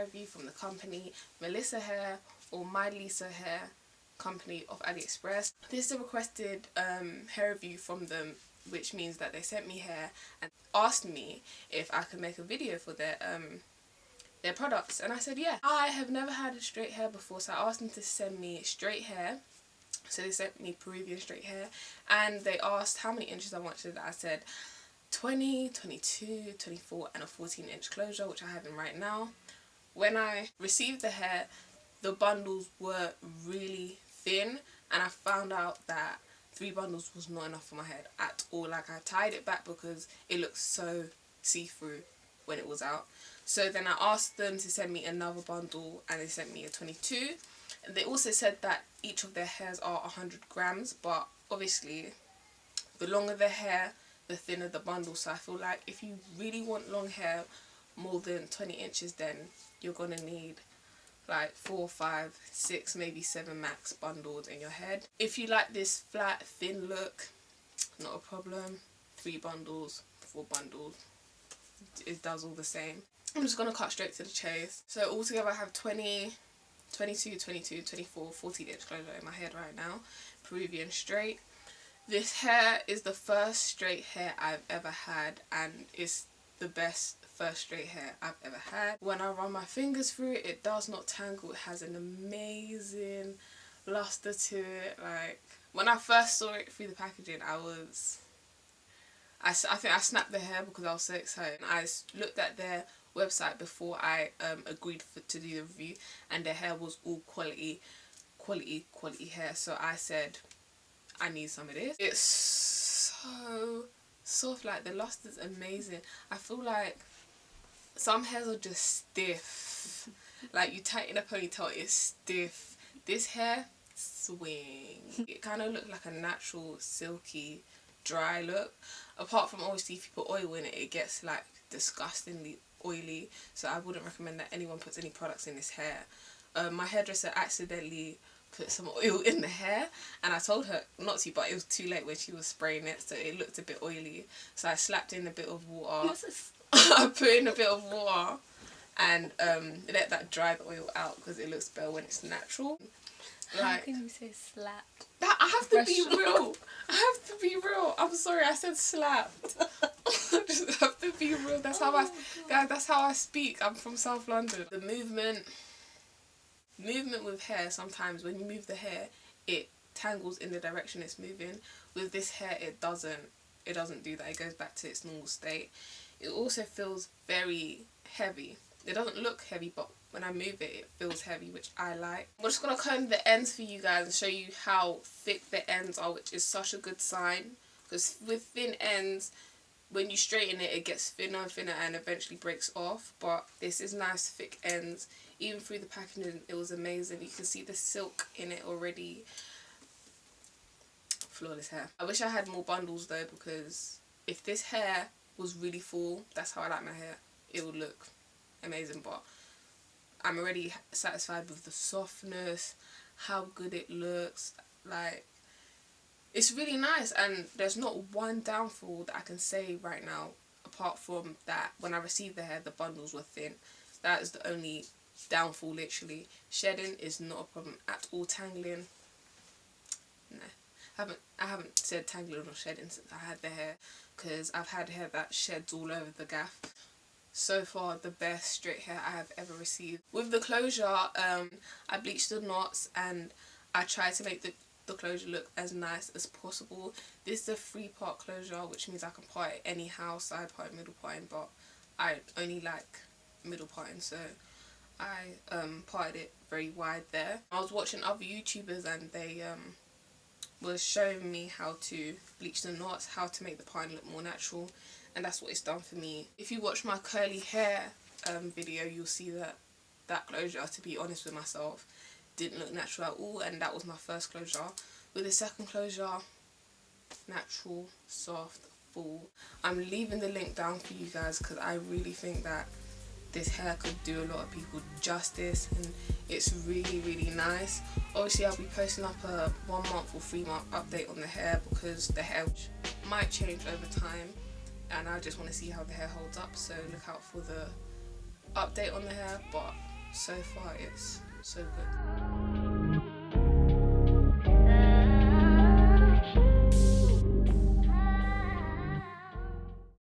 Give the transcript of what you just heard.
hair review from the company MilisaHair or MilisaHair company of Aliexpress. This is a requested hair review from them, which means that they sent me hair and asked me if I could make a video for their products, and I said yeah. I have never had a straight hair before, so I asked them to send me straight hair. So they sent me Peruvian straight hair, and they asked how many inches I wanted. I said 20, 22, 24 and a 14-inch closure, which I have in right now. When I received the hair, the bundles were really thin, and I found out that 3 bundles was not enough for my head at all. Like, I tied it back because it looked so see-through when it was out. So then I asked them to send me another bundle, and they sent me a 22. And they also said that each of their hairs are 100 grams, but obviously the longer the hair, the thinner the bundle. So I feel like if you really want long hair more than 20 inches, then you're gonna need like 4, 5, 6, maybe 7 max bundles in your head. If you like this flat, thin look, not a problem. 3 bundles, 4 bundles, it does all the same. I'm just gonna cut straight to the chase. So altogether I have 20, 22, 22, 24, 14-inch closure in my head right now. Peruvian straight. This hair is the first straight hair I've ever had, and it's the best first straight hair I've ever had. When I run my fingers through it, it does not tangle. It has an amazing luster to it. Like, when I first saw it through the packaging, I think I snapped the hair because I was so excited. I looked at their website before I agreed to do the review, and their hair was all quality hair. So I said, I need some of this. It's so soft, like the luster's amazing. I feel like some hairs are just stiff. Like, you tighten a ponytail, it's stiff. This hair, swing. It kind of looked like a natural, silky, dry look. Apart from, obviously, if you put oil in it, it gets like disgustingly oily. So I wouldn't recommend that anyone puts any products in this hair. My hairdresser accidentally put some oil in the hair, and I told her not to, but it was too late when she was spraying it, so it looked a bit oily. So I slapped in a bit of water. I put in a bit of water and let that dry the oil out, because it looks better when it's natural. Like, how can you say slapped? I have to be real. I have to be real. I'm sorry, I said slapped. I just have to be real. That's how guys, that's how I speak. I'm from South London. The movement with hair, sometimes when you move the hair, it tangles in the direction it's moving. With this hair, it doesn't do that. It goes back to its normal state. It also feels very heavy. It doesn't look heavy, but when I move it, it feels heavy, which I like. I'm just going to comb the ends for you guys and show you how thick the ends are, which is such a good sign. Because with thin ends, when you straighten it, it gets thinner and thinner and eventually breaks off. But this is nice thick ends. Even through the packaging, it was amazing. You can see the silk in it already. Flawless hair. I wish I had more bundles though, because if this hair was really full, that's how I like my hair, it would look amazing. But I'm already satisfied with the softness, how good it looks. Like, it's really nice, and there's not one downfall that I can say right now, apart from that when I received the hair, the bundles were thin. That is the only downfall, literally. Shedding is not a problem at all. Tangling, nah. I haven't said tangling or shedding since I had the hair, because I've had hair that sheds all over the gaff. So far, the best straight hair I have ever received. With the closure, I bleached the knots and I tried to make the closure look as nice as possible. This is a 3-part closure, which means I can part it anyhow, side part, middle parting, but I only like middle parting, so I parted it very wide there. I was watching other YouTubers and they was showing me how to bleach the knots, how to make the parting look more natural, and that's what it's done for me. If you watch my curly hair video, you'll see that closure, to be honest with myself, didn't look natural at all, and that was my first closure. With the second closure, natural, soft, full. I'm leaving the link down for you guys, because I really think that this hair could do a lot of people justice, and it's really nice. Obviously, I'll be posting up a 1 month or 3 month update on the hair, because the hair might change over time, and I just want to see how the hair holds up, so look out for the update on the hair. But so far it's so good.